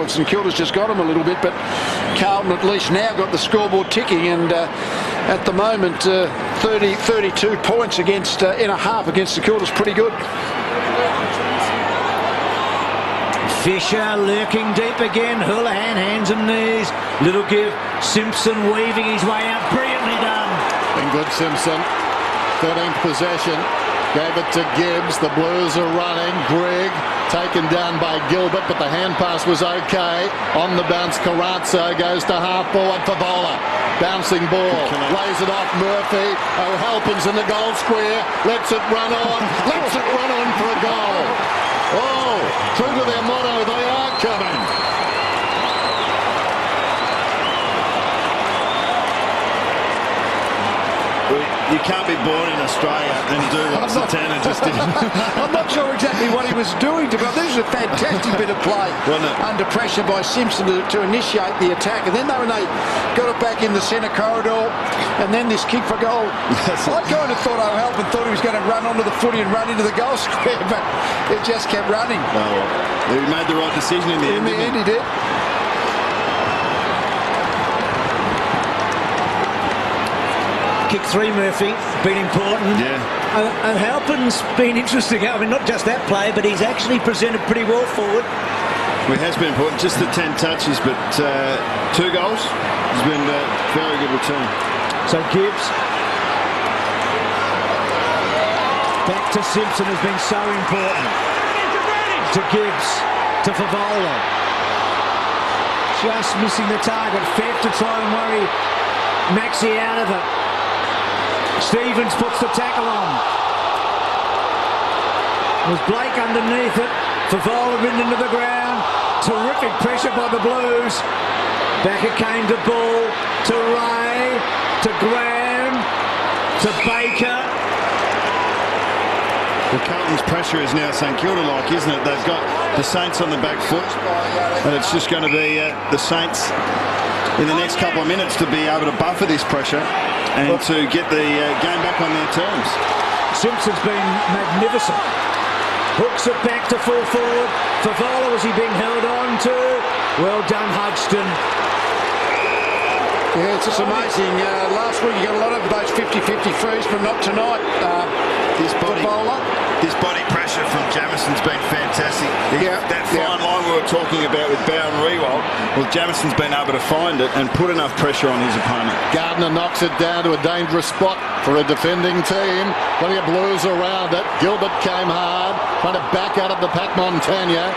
St Kilda's just got him a little bit, but Carlton at least now got the scoreboard ticking, and at the moment 32 points against in a half against St Kilda's pretty good. Fisher lurking deep again. Houlihan, hands and knees. Little give. Simpson weaving his way out. Brilliantly done. Been good, Simpson. 13th possession. Gave it to Gibbs. The Blues are running. Grigg taken down by Gilbert, but the hand pass was okay. On the bounce, Carrazzo goes to half forward for Vola. Bouncing ball. Lays it off Murphy. O'Halpin's in the goal square. Lets it run on. Lets it run on for a goal. Oh, true to their motto, they are coming. You can't be born in Australia and do what Satana just did. I'm not sure exactly what he was doing. This is a fantastic bit of play under pressure by Simpson to initiate the attack. And then when they got it back in the centre corridor, and then this kick for goal. I kind of thought O'Halpin thought he was going to run onto the footy and run into the goal square, but it just kept running. Oh, he made the right decision in the end. In the end, he did. Kick 3, Murphy, been important. Yeah. O'Halpin's been interesting. I mean, not just that play, but he's actually presented pretty well forward. Well, it has been important, just the 10 touches, but 2 goals has been a very good return. So Gibbs. Back to Simpson has been so important. To Gibbs, to Favola. Just missing the target. Fair to try and worry Maxi out of it. Stevens puts the tackle on. There's Blake underneath it. Favola ridden into the ground. Terrific pressure by the Blues. Back it came to Ball, to Ray, to Graham, to Baker. Well, Carlton's pressure is now St Kilda-like, isn't it? They've got the Saints on the back foot, and it's just going to be the Saints in the next couple of minutes to be able to buffer this pressure and to get the game back on their terms. Simpson's been magnificent. Hooks it back to full forward. Favola, was he being held on to? Well done, Hodgson. Yeah, it's just amazing. Last week you got a lot of those 50-50 frees, but not tonight. This body pressure from Jamison's been fantastic. That fine line we were talking about with Bow and Rewald, well, Jamison's been able to find it and put enough pressure on his opponent. Gardner knocks it down to a dangerous spot for a defending team. Plenty of Blues around it. Gilbert came hard, trying to back out of the Pat Montagna.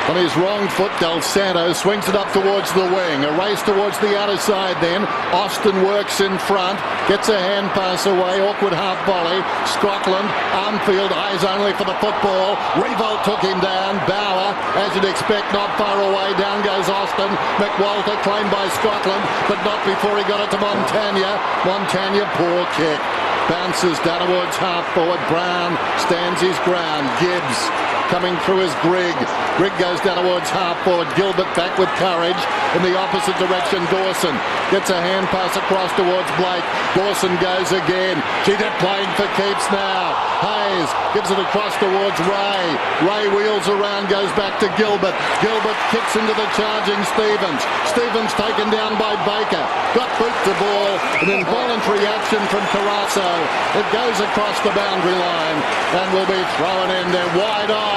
On his wrong foot, Del Santo swings it up towards the wing. A race towards the outer side then. Austin works in front. Gets a hand pass away. Awkward half volley. Scotland. Armfield eyes only for the football. Revolt took him down. Bauer, as you'd expect, not far away. Down goes Austin. McWalter claimed by Scotland, but not before he got it to Montagna. Montagna, poor kick. Bounces down towards half forward. Brown stands his ground. Gibbs coming through as Grigg. Grigg goes down towards half forward. Gilbert back with courage in the opposite direction. Dawson gets a hand pass across towards Blake. Dawson goes again. Gee, they're playing for keeps now. Hayes gives it across towards Ray. Ray wheels around, goes back to Gilbert. Gilbert kicks into the charging Stevens. Stevens taken down by Baker. Got boot to ball. An involuntary action from Carrazzo. It goes across the boundary line and will be thrown in there wide-eyed.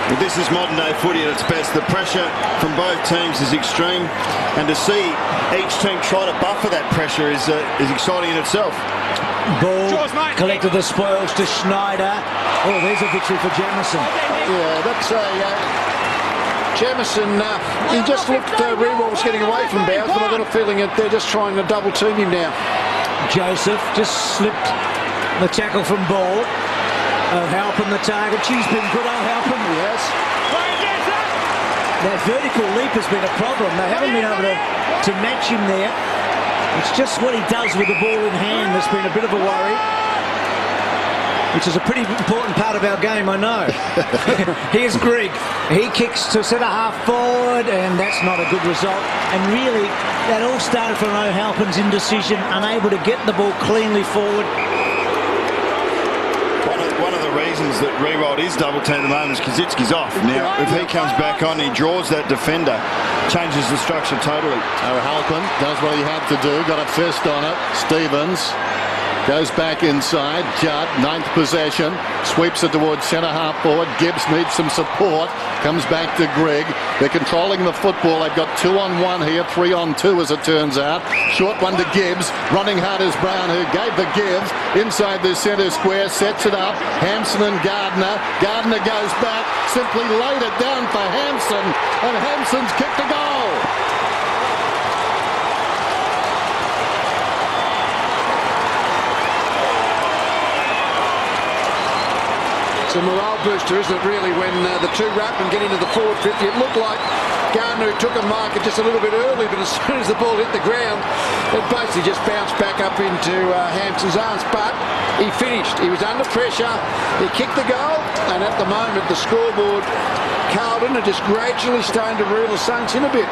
Well, this is modern day footy at its best. The pressure from both teams is extreme, and to see each team try to buffer that pressure is exciting in itself. Ball collected the spoils to Schneider. Oh, there's a victory for Jamison. Yeah, that's a Jamison. He just looked Rewald was getting away from Bowers, but I've got a feeling that they're just trying to double team him now. Joseph just slipped the tackle from Ball. O'Halpin the target. She's been good, O'Halpin. Yes. That vertical leap has been a problem. They haven't been able to match him there. It's just what he does with the ball in hand that's been a bit of a worry. Which is a pretty important part of our game, I know. Here's Grigg. He kicks to centre half forward, and that's not a good result. And really, that all started from O'Halpin's indecision, unable to get the ball cleanly forward. One of the reasons that Rewald is double teamed at the moment is Kazitsky's off. Now, if he comes back on, he draws that defender, changes the structure totally. Halpin does what he had to do, got a fist on it. Stevens goes back inside. Judd, 9th possession, sweeps it towards centre half forward. Gibbs needs some support, comes back to Grigg. They're controlling the football. They've got 2-on-1 here, 3-on-2 as it turns out. Short one to Gibbs, running hard is Brown, who gave the Gibbs inside the centre square, sets it up. Hampson and Gardner. Gardner goes back, simply laid it down for Hampson, and Hampson's kicked a goal. It's a morale booster, isn't it, really, when the two wrap and get into the forward 50. It looked like Gardner took a marker just a little bit early, but as soon as the ball hit the ground, it basically just bounced back up into Hampson's arms. But he finished. He was under pressure. He kicked the goal, and at the moment, the scoreboard, Carlton are just gradually starting to reel the Saints in a bit.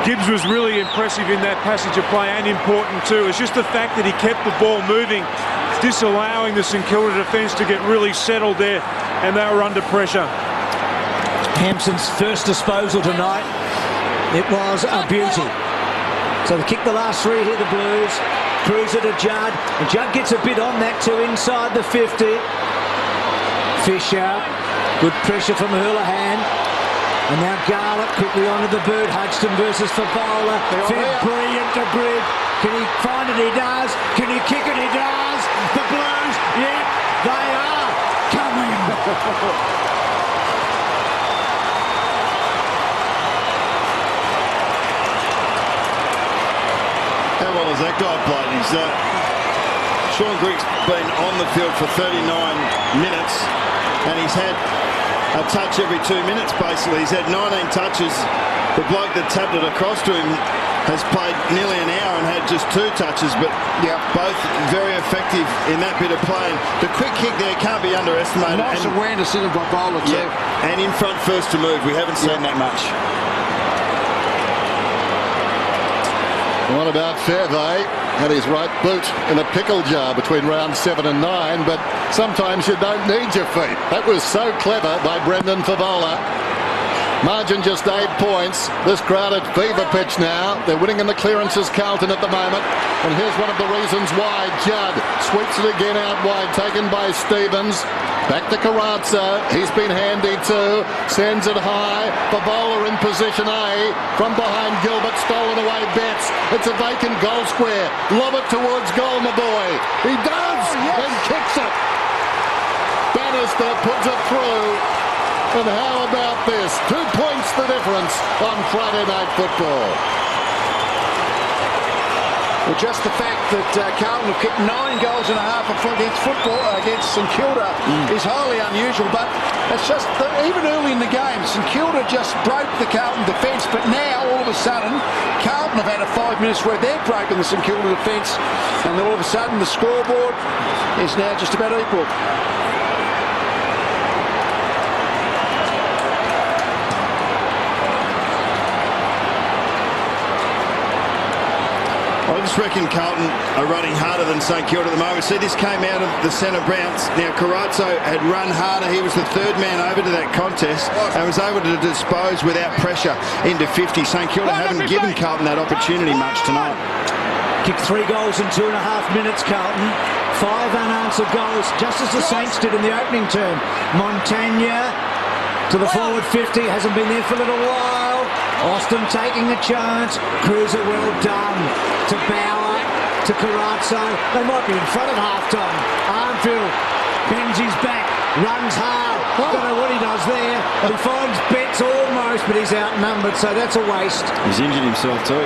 Gibbs was really impressive in that passage of play, and important too. It's just the fact that he kept the ball moving, disallowing the St Kilda defence to get really settled there, and they were under pressure. Hampson's first disposal tonight, it was a beauty. So they kicked the last three here, the Blues. Cruiser to Judd, and Judd gets a bit on that too, inside the 50. Fisher, good pressure from Houlihan. And now Garlick quickly onto the boot. Hodgson versus Favola. Fed brilliant to Grigg. Can he find it? He does. Can he kick it? He does. The Blues, yeah, they are coming. How well has that guy played? Sean Grigg's been on the field for 39 minutes, and he's had a touch every 2 minutes, basically. He's had 19 touches. The bloke that tapped it across to him has played nearly an hour and had just 2 touches, but both very effective in that bit of play. The quick kick there can't be underestimated. Nice awareness in it by bowler too. Yeah, and in front first to move. We haven't seen that much. What about Fairvey? Had his right boot in a pickle jar between round 7 and 9, but sometimes you don't need your feet. That was so clever by Brendan Favola. Margin just 8 points. This crowd at fever pitch now. They're winning in the clearances, Carlton, at the moment. And here's one of the reasons why. Judd sweeps it again out wide, taken by Stevens. Back to Carrazzo. He's been handy too. Sends it high. Favola in position A. From behind Gilbert. Stolen away Betts. It's a vacant goal square. Lob it towards goal, my boy. He does! And kicks it. Bannister puts it through. And how about this? 2 points the difference on Friday Night Football. Well, just the fact that Carlton have kicked 9 goals and a half against St Kilda is highly unusual, but it's just that even early in the game, St Kilda just broke the Carlton defence, but now all of a sudden Carlton have had a 5 minutes where they've broken the St Kilda defence, and all of a sudden the scoreboard is now just about equal. I just reckon Carlton are running harder than St Kilda at the moment. See, this came out of the centre bounce. Now, Carrazzo had run harder. He was the 3rd man over to that contest and was able to dispose without pressure into 50. St Kilda haven't given Carlton that opportunity much tonight. Kicked 3 goals in 2.5 minutes, Carlton. 5 unanswered goals, just as the Saints did in the opening term. Montagna to the forward 50, hasn't been there for a little while. Austin taking a chance. Cruiser, well done. To Bauer, to Carrazzo. They might be in front at half-time. Armfield bends his back, runs hard. Don't know what he does there. He finds Betts almost, but he's outnumbered, so that's a waste. He's injured himself too.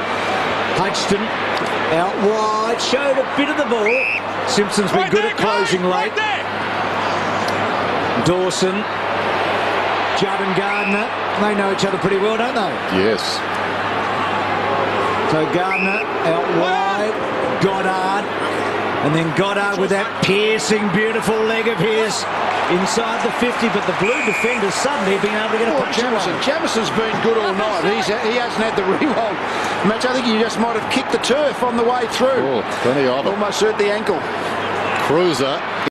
Hodgson out wide, showed a bit of the ball. Simpson's been good at closing late. Dawson, Judd and Gardner, they know each other pretty well, don't they? Yes. So Gardner out wide, Goddard And then Goddard with that piercing, beautiful leg of his inside the 50, but the blue defenders suddenly have been able to get a punch away. Jamison's been good all night. He hasn't had the reroll match. I think he just might have kicked the turf on the way through. Oh, plenty of it. Almost hurt the ankle. Cruiser